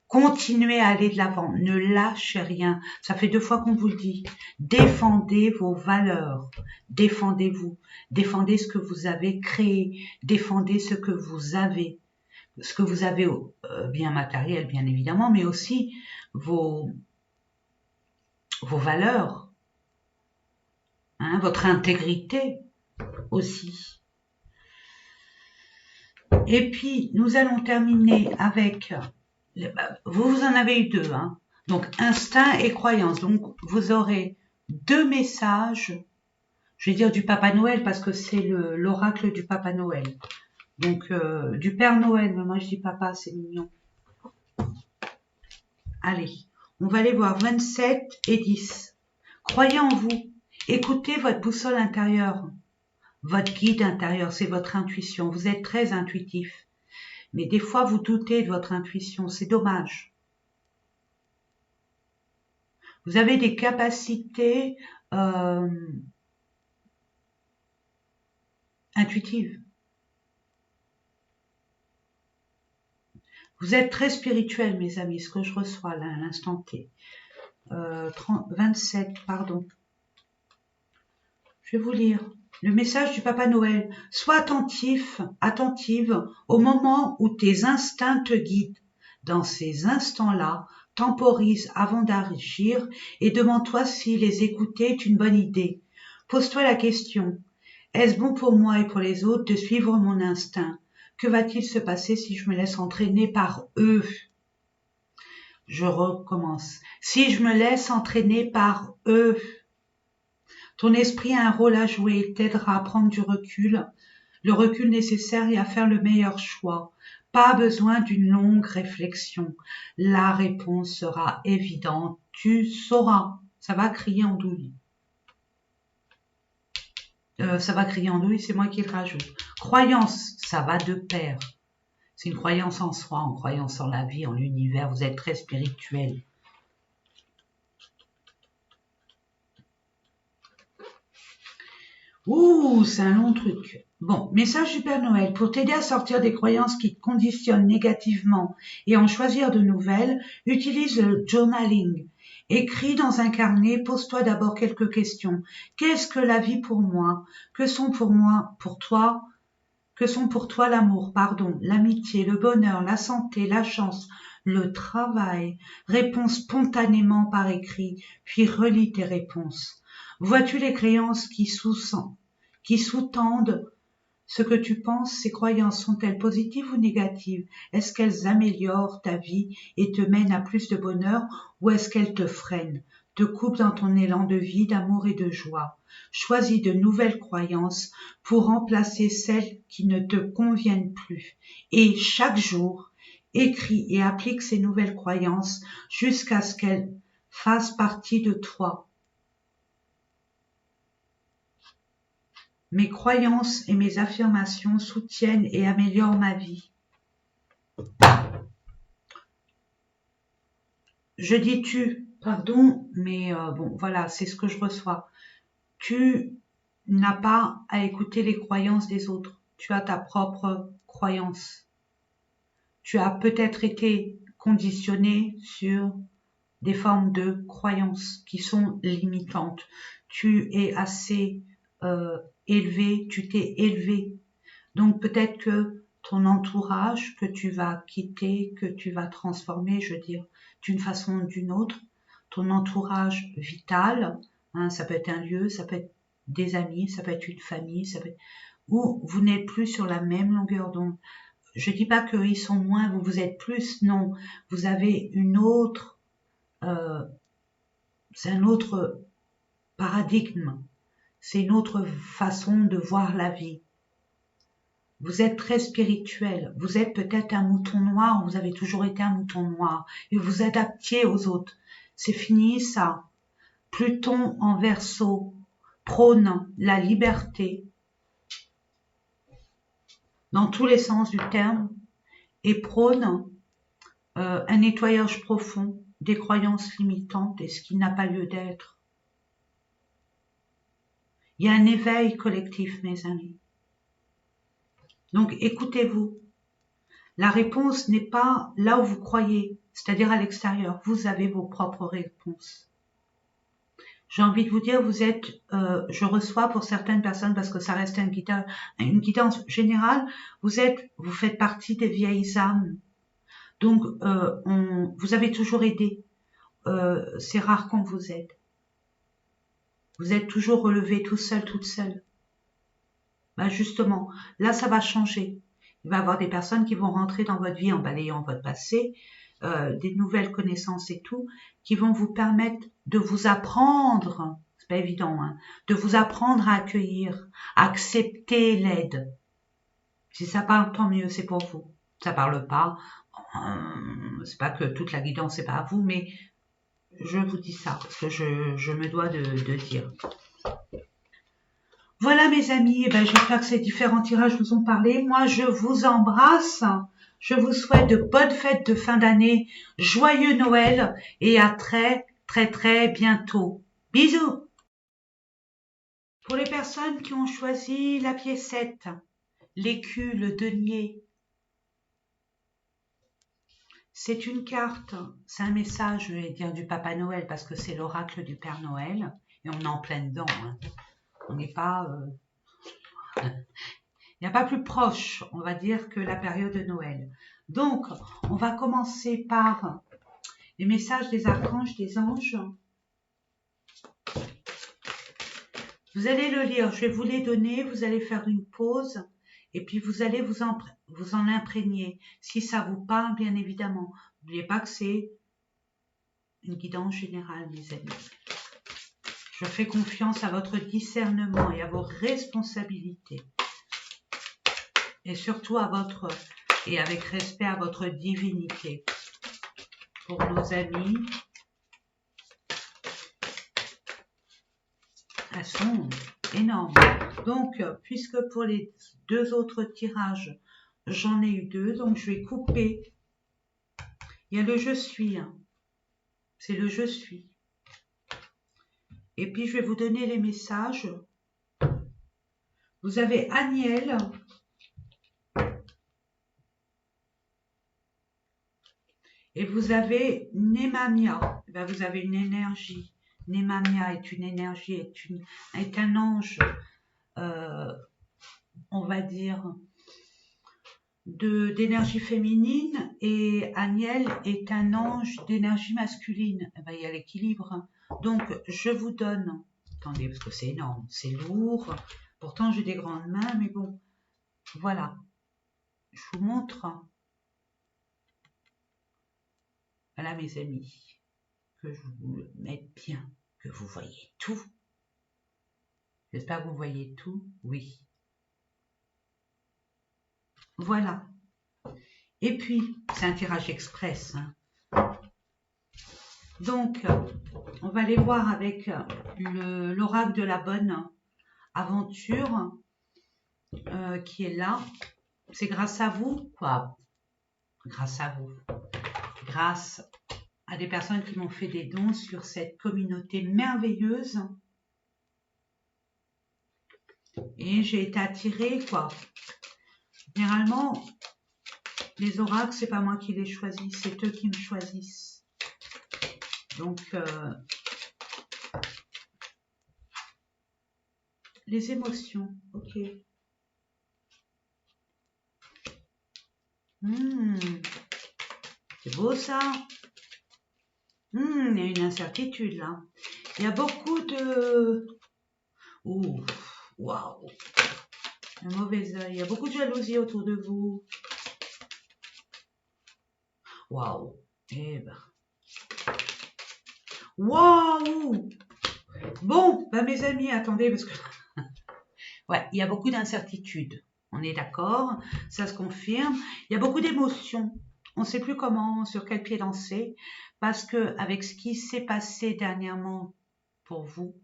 S1: Continuez à aller de l'avant, ne lâchez rien. Ça fait 2 fois qu'on vous le dit. Défendez vos valeurs, défendez-vous, défendez ce que vous avez créé, défendez ce que vous avez bien matériel bien évidemment, mais aussi vos valeurs, hein, votre intégrité aussi. Et puis, nous allons terminer avec, vous en avez eu 2, hein. Donc, instinct et croyance. Donc, vous aurez 2 messages, je vais dire du Papa Noël parce que c'est l'oracle du Papa Noël. Donc, du Père Noël, mais moi je dis papa, c'est mignon. Allez, on va aller voir 27 et 10. Croyez en vous, écoutez votre boussole intérieure. Votre guide intérieur, c'est votre intuition. Vous êtes très intuitif. Mais des fois, vous doutez de votre intuition. C'est dommage. Vous avez des capacités intuitives. Vous êtes très spirituel, mes amis, ce que je reçois là, à l'instant T. 27, pardon. Je vais vous lire. Le message du Papa Noël. Sois attentif, attentive au moment où tes instincts te guident. Dans ces instants-là, temporise avant d'agir et demande-toi si les écouter est une bonne idée. Pose-toi la question. Est-ce bon pour moi et pour les autres de suivre mon instinct? Que va-t-il se passer si je me laisse entraîner par eux? Je recommence. Si je me laisse entraîner par eux, ton esprit a un rôle à jouer, il t'aidera à prendre du recul, le recul nécessaire et à faire le meilleur choix. Pas besoin d'une longue réflexion. La réponse sera évidente, tu sauras. Ça va crier en douille. Ça va crier en douille, c'est moi qui le rajoute. Croyance, ça va de pair. C'est une croyance en soi, en croyance en la vie, en l'univers. Vous êtes très spirituel. Ouh, c'est un long truc. Bon, message du Père Noël. Pour t'aider à sortir des croyances qui te conditionnent négativement et en choisir de nouvelles, utilise le journaling. Écris dans un carnet, pose-toi d'abord quelques questions. Qu'est-ce que la vie pour moi? Que sont pour moi, pour toi? Que sont pour toi l'amour, pardon, l'amitié, le bonheur, la santé, la chance, le travail? Réponds spontanément par écrit, puis relis tes réponses. Vois-tu les croyances qui sous-tendent ce que tu penses? Ces croyances sont-elles positives ou négatives? Est-ce qu'elles améliorent ta vie et te mènent à plus de bonheur, ou est-ce qu'elles te freinent, te coupent dans ton élan de vie, d'amour et de joie? Choisis de nouvelles croyances pour remplacer celles qui ne te conviennent plus. Et chaque jour, écris et applique ces nouvelles croyances jusqu'à ce qu'elles fassent partie de toi. Mes croyances et mes affirmations soutiennent et améliorent ma vie. Je dis tu, pardon, mais bon, voilà, c'est ce que je reçois. Tu n'as pas à écouter les croyances des autres. Tu as ta propre croyance. Tu as peut-être été conditionné sur des formes de croyances qui sont limitantes. Tu es assez élevé, tu t'es élevé. Donc peut-être que ton entourage que tu vas quitter, que tu vas transformer, je veux dire, d'une façon ou d'une autre, ton entourage vital, hein, ça peut être un lieu, ça peut être des amis, ça peut être une famille, ça peut être... où vous n'êtes plus sur la même longueur d'onde. Je dis pas qu'ils sont moins, vous êtes plus, non. Vous avez une autre, c'est un autre paradigme, c'est une autre façon de voir la vie. Vous êtes très spirituel, vous êtes peut-être un mouton noir, vous avez toujours été un mouton noir, et vous adaptiez aux autres. C'est fini ça. Pluton en Verseau prône la liberté, dans tous les sens du terme, et prône un nettoyage profond des croyances limitantes et ce qui n'a pas lieu d'être. Il y a un éveil collectif, mes amis. Donc écoutez-vous. La réponse n'est pas là où vous croyez, c'est-à-dire à l'extérieur. Vous avez vos propres réponses. J'ai envie de vous dire, vous êtes, je reçois pour certaines personnes, parce que ça reste une guidance générale, vous faites partie des vieilles âmes. Donc, vous avez toujours aidé. C'est rare qu'on vous aide. Vous êtes toujours relevé tout seul, toute seule. Ben justement, là, ça va changer. Il va y avoir des personnes qui vont rentrer dans votre vie en balayant votre passé, des nouvelles connaissances et tout, qui vont vous permettre de vous apprendre, c'est pas évident, hein, de vous apprendre à accueillir, à accepter l'aide. Si ça parle, tant mieux, c'est pour vous. Ça parle pas, c'est pas que toute la guidance c'est pas à vous, mais je vous dis ça parce que je me dois de dire. Voilà mes amis, j'espère que ces différents tirages vous ont parlé. Moi, je vous embrasse. Je vous souhaite de bonnes fêtes de fin d'année, joyeux Noël et à très très très bientôt. Bisous. Pour les personnes qui ont choisi la piécette, l'écu, le denier, c'est une carte, c'est un message, je vais dire, du Papa Noël parce que c'est l'oracle du Père Noël et on est en plein dedans. Hein. On n'est pas... Il n'y a pas plus proche, on va dire, que la période de Noël. Donc, on va commencer par les messages des archanges, des anges. Vous allez le lire, je vais vous les donner, vous allez faire une pause et puis vous allez vous en imprégner. Si ça vous parle, bien évidemment. N'oubliez pas que c'est une guidance générale, mes amis. Je fais confiance à votre discernement et à vos responsabilités. Et surtout et avec respect à votre divinité. Pour nos amis, elles sont énormes. Donc, puisque pour les 2 autres tirages, j'en ai eu 2, donc je vais couper. Il y a le je suis, hein. C'est le je suis. Et puis, je vais vous donner les messages. Vous avez Aniel. Et vous avez Nemamia. Vous avez une énergie. Nemamia est une énergie, est un ange, on va dire, d'énergie féminine, et Aniel est un ange d'énergie masculine. Il y a l'équilibre. Hein. Donc, je vous donne... Attendez, parce que c'est énorme, c'est lourd. Pourtant, j'ai des grandes mains, mais bon. Voilà. Je vous montre. Voilà, mes amis. Que je vous mette bien, que vous voyez tout. J'espère que vous voyez tout. Oui. Voilà. Et puis, c'est un tirage express. Hein. Donc, on va aller voir avec l'oracle de la bonne aventure qui est là. C'est grâce à vous, quoi. Grâce à vous. Grâce à des personnes qui m'ont fait des dons sur cette communauté merveilleuse. Et j'ai été attirée, quoi. Généralement, les oracles, c'est pas moi qui les choisis, c'est eux qui me choisissent. Donc, les émotions, ok. C'est beau ça. Il y a une incertitude là. Il y a beaucoup de... Ouh, waouh. Un mauvais œil. Il y a beaucoup de jalousie autour de vous. Waouh. Eh ben. Waouh. Bon, mes amis, attendez, parce que... ouais, il y a beaucoup d'incertitudes. On est d'accord, ça se confirme. Il y a beaucoup d'émotions. On ne sait plus comment, sur quel pied danser, parce que avec ce qui s'est passé dernièrement pour vous,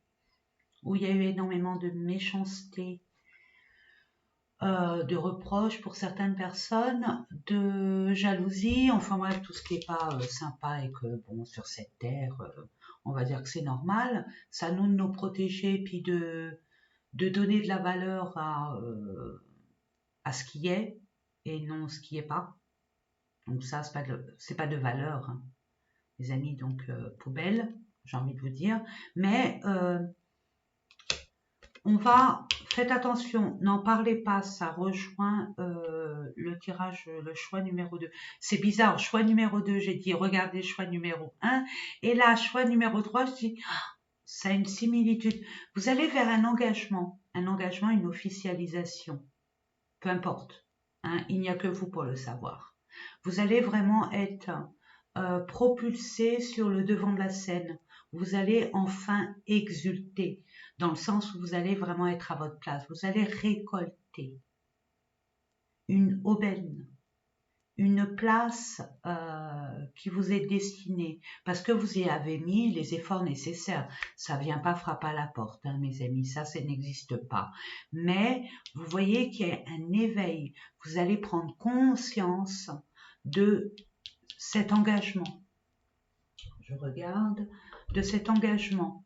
S1: où il y a eu énormément de méchanceté, de reproches pour certaines personnes, de jalousie, enfin bref, tout ce qui n'est pas sympa et que, bon, sur cette terre, on va dire que c'est normal. Ça nous de nous protéger, puis de donner de la valeur à ce qui est et non ce qui est pas. Donc ça, c'est pas de valeur, hein, les amis, donc poubelle, j'ai envie de vous dire. Mais faites attention, n'en parlez pas, ça rejoint le tirage, le choix numéro 2. C'est bizarre, choix numéro 2, j'ai dit regardez choix numéro 1, et là, choix numéro 3, je dis ça a une similitude. Vous allez vers un engagement, une officialisation, peu importe, hein, il n'y a que vous pour le savoir. Vous allez vraiment être propulsé sur le devant de la scène. Vous allez enfin exulter, dans le sens où vous allez vraiment être à votre place. Vous allez récolter une aubaine, une place qui vous est destinée, parce que vous y avez mis les efforts nécessaires. Ça vient pas frapper à la porte, hein, mes amis, ça n'existe pas. Mais vous voyez qu'il y a un éveil. Vous allez prendre conscience de cet engagement. Je regarde, de cet engagement.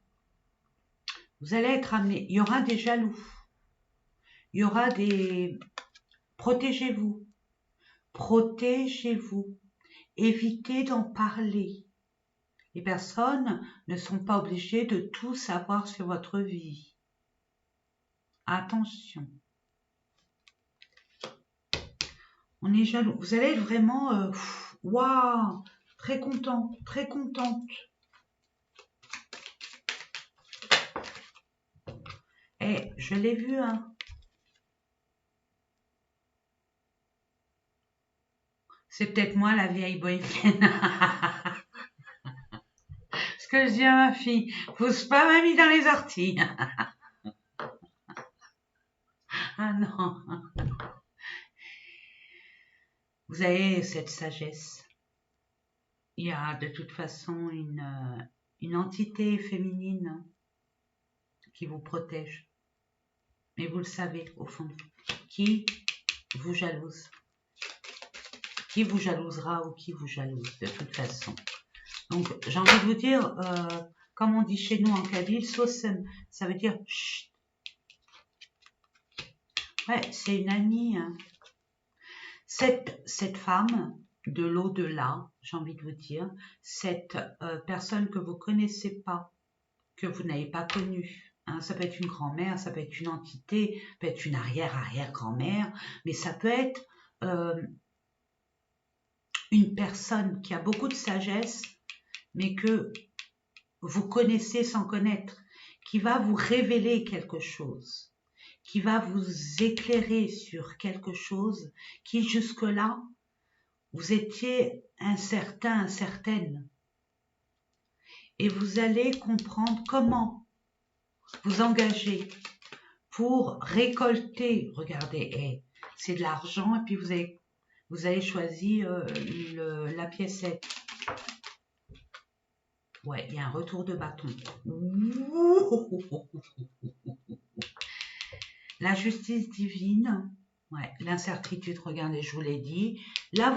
S1: Vous allez être amené, il y aura des jaloux, il y aura des... Protégez-vous, protégez-vous, évitez d'en parler. Les personnes ne sont pas obligées de tout savoir sur votre vie. Attention. On est jaloux. Vous allez être vraiment... waouh, très content, très contente. Et je l'ai vu, hein. C'est peut-être moi la vieille bohémienne. Ce que je dis à ma fille, pousse pas mamie dans les orties. Ah non. Vous avez cette sagesse. Il y a de toute façon une entité féminine qui vous protège. Mais vous le savez au fond de vous. Qui vous jalouse? Qui vous jalousera ou qui vous jalouse de toute façon? Donc j'ai envie de vous dire, comme on dit chez nous en kabyle, sosem, ça veut dire chut. Ouais, c'est une amie. Hein. Cette femme de l'au-delà, j'ai envie de vous dire, cette personne que vous connaissez pas, que vous n'avez pas connue, hein, ça peut être une grand-mère, ça peut être une entité, ça peut être une arrière-arrière-grand-mère, mais ça peut être une personne qui a beaucoup de sagesse, mais que vous connaissez sans connaître, qui va vous révéler quelque chose, qui va vous éclairer sur quelque chose qui jusque-là, vous étiez incertain, incertaine. Et vous allez comprendre comment vous engager pour récolter. Regardez, c'est de l'argent et puis vous avez choisi la piécette. Ouais, il y a un retour de bâton. La justice divine, ouais, l'incertitude, regardez, je vous l'ai dit. Là,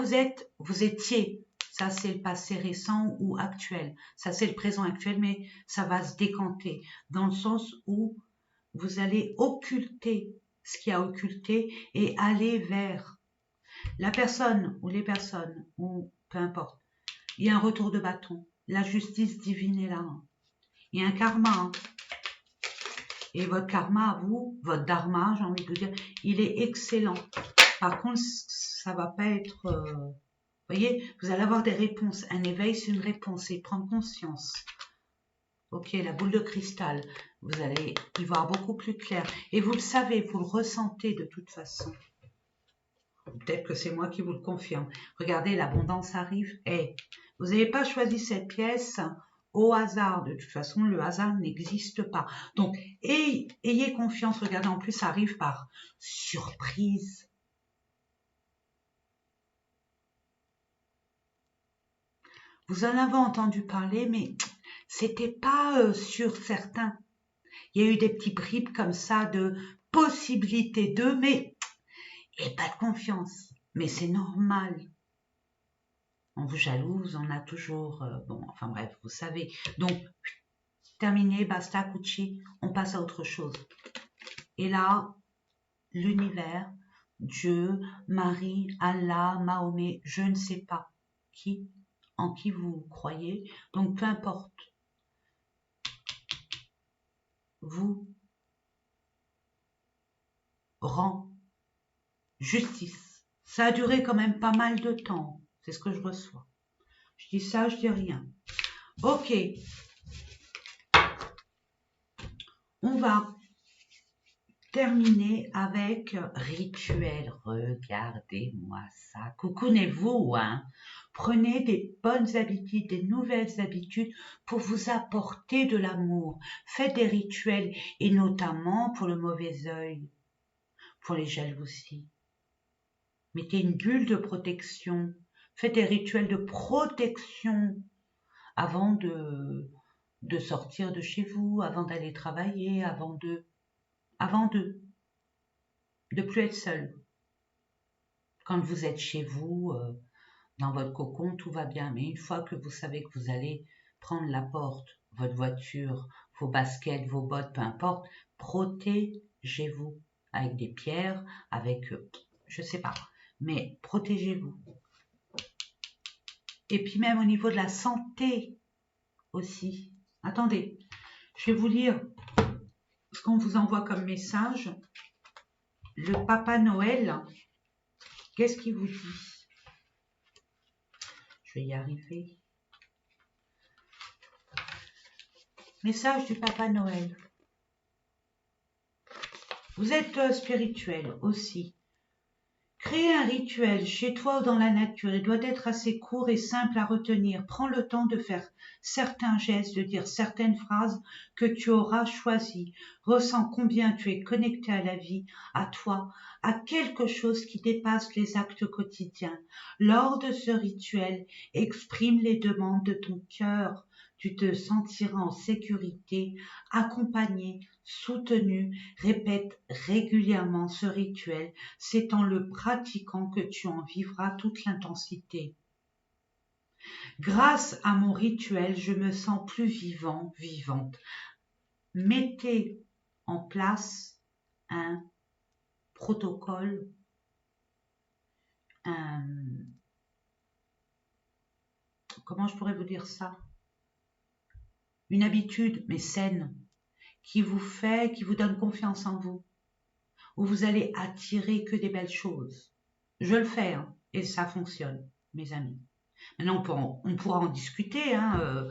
S1: vous étiez, ça c'est le passé récent ou actuel. Ça c'est le présent actuel, mais ça va se décanter dans le sens où vous allez occulter ce qui a occulté et aller vers la personne ou les personnes, ou peu importe. Il y a un retour de bâton. La justice divine est là. Il y a un karma. Hein. Et votre karma à vous, votre dharma, j'ai envie de vous dire, il est excellent. Par contre, ça va pas être... vous voyez, vous allez avoir des réponses. Un éveil, c'est une réponse. C'est prendre conscience. Ok, la boule de cristal. Vous allez y voir beaucoup plus clair. Et vous le savez, vous le ressentez de toute façon. Peut-être que c'est moi qui vous le confirme. Regardez, l'abondance arrive. Et vous n'avez pas choisi cette pièce au hasard. De toute façon, le hasard n'existe pas. Donc, ayez confiance. Regardez, en plus, ça arrive par surprise. Vous en avez entendu parler, mais c'était pas sûr certain. Il y a eu des petits bribes comme ça de possibilités d'eux, mais et pas de confiance. Mais c'est normal. On vous jalouse, on a toujours... bon, enfin bref, vous savez. Donc, terminé, basta, cucci, on passe à autre chose. Et là, l'univers, Dieu, Marie, Allah, Mahomet, je ne sais pas qui, en qui vous croyez, donc peu importe, vous rend justice. Ça a duré quand même pas mal de temps, c'est ce que je reçois. Je dis ça, je dis rien. Ok, on va terminer avec rituel. Regardez-moi ça. Coucounez-vous, hein. Prenez des bonnes habitudes, des nouvelles habitudes pour vous apporter de l'amour. Faites des rituels et notamment pour le mauvais œil, pour les jalousies. Mettez une bulle de protection. Faites des rituels de protection avant de sortir de chez vous, avant d'aller travailler, avant de plus être seul. Quand vous êtes chez vous, dans votre cocon, tout va bien. Mais une fois que vous savez que vous allez prendre la porte, votre voiture, vos baskets, vos bottes, peu importe, protégez-vous avec des pierres, avec, je sais pas, mais protégez-vous. Et puis même au niveau de la santé aussi. Attendez, je vais vous lire ce qu'on vous envoie comme message. Le Papa Noël, qu'est-ce qu'il vous dit? Je vais y arriver. Message du Papa Noël. Vous êtes spirituel aussi. Créer un rituel chez toi ou dans la nature, il doit être assez court et simple à retenir. Prends le temps de faire certains gestes, de dire certaines phrases que tu auras choisies. Ressens combien tu es connecté à la vie, à toi, à quelque chose qui dépasse les actes quotidiens. Lors de ce rituel, exprime les demandes de ton cœur. Tu te sentiras en sécurité, accompagné, soutenu. Répète régulièrement ce rituel. C'est en le pratiquant que tu en vivras toute l'intensité. Grâce à mon rituel, je me sens plus vivant, vivante. Mettez en place un protocole, comment je pourrais vous dire ça? Une habitude, mais saine, qui vous donne confiance en vous, où vous allez attirer que des belles choses. Je le fais, hein, et ça fonctionne, mes amis. Maintenant, on pourra en discuter, hein,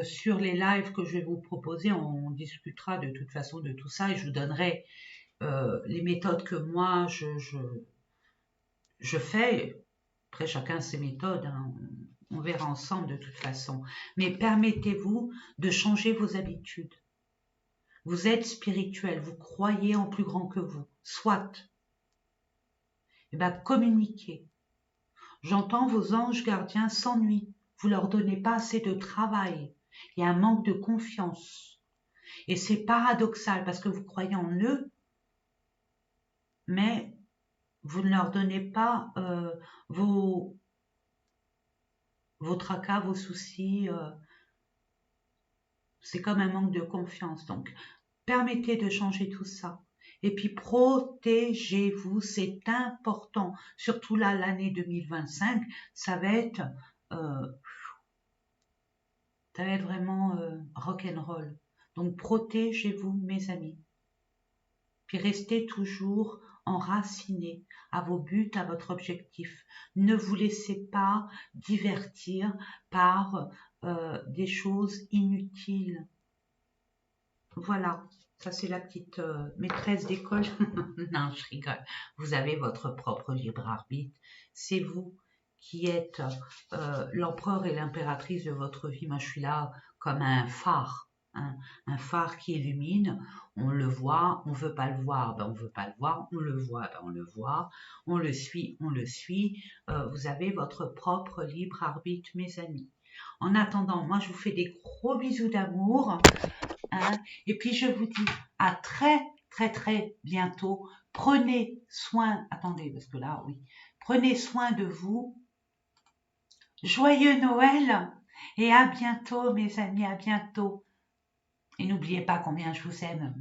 S1: sur les lives que je vais vous proposer, on discutera de toute façon de tout ça et je vous donnerai les méthodes que moi je fais. Après, chacun ses méthodes, hein, on verra ensemble de toute façon. Mais permettez-vous de changer vos habitudes. Vous êtes spirituel, vous croyez en plus grand que vous. Soit. Eh bien, communiquez. J'entends vos anges gardiens s'ennuient. Vous leur donnez pas assez de travail. Il y a un manque de confiance. Et c'est paradoxal parce que vous croyez en eux, mais vous ne leur donnez pas vos tracas, vos soucis. C'est comme un manque de confiance. Donc, permettez de changer tout ça. Et puis, protégez-vous, c'est important. Surtout là, l'année 2025, ça va être vraiment rock'n'roll. Donc, protégez-vous, mes amis. Puis, restez toujours enracinés à vos buts, à votre objectif. Ne vous laissez pas divertir par des choses inutiles. Voilà, ça c'est la petite maîtresse d'école. Non, je rigole. Vous avez votre propre libre arbitre. C'est vous qui êtes l'empereur et l'impératrice de votre vie. Moi, je suis là comme un phare, hein, un phare qui illumine. On le voit, on veut pas le voir, ben on veut pas le voir. On le voit, ben on le voit. On le suit, on le suit. Vous avez votre propre libre arbitre, mes amis. En attendant, moi, je vous fais des gros bisous d'amour. Hein, et puis, je vous dis à très, très, très bientôt Prenez soin, attendez, parce que là, oui, prenez soin de vous. Joyeux Noël et à bientôt, mes amis, à bientôt. Et n'oubliez pas combien je vous aime.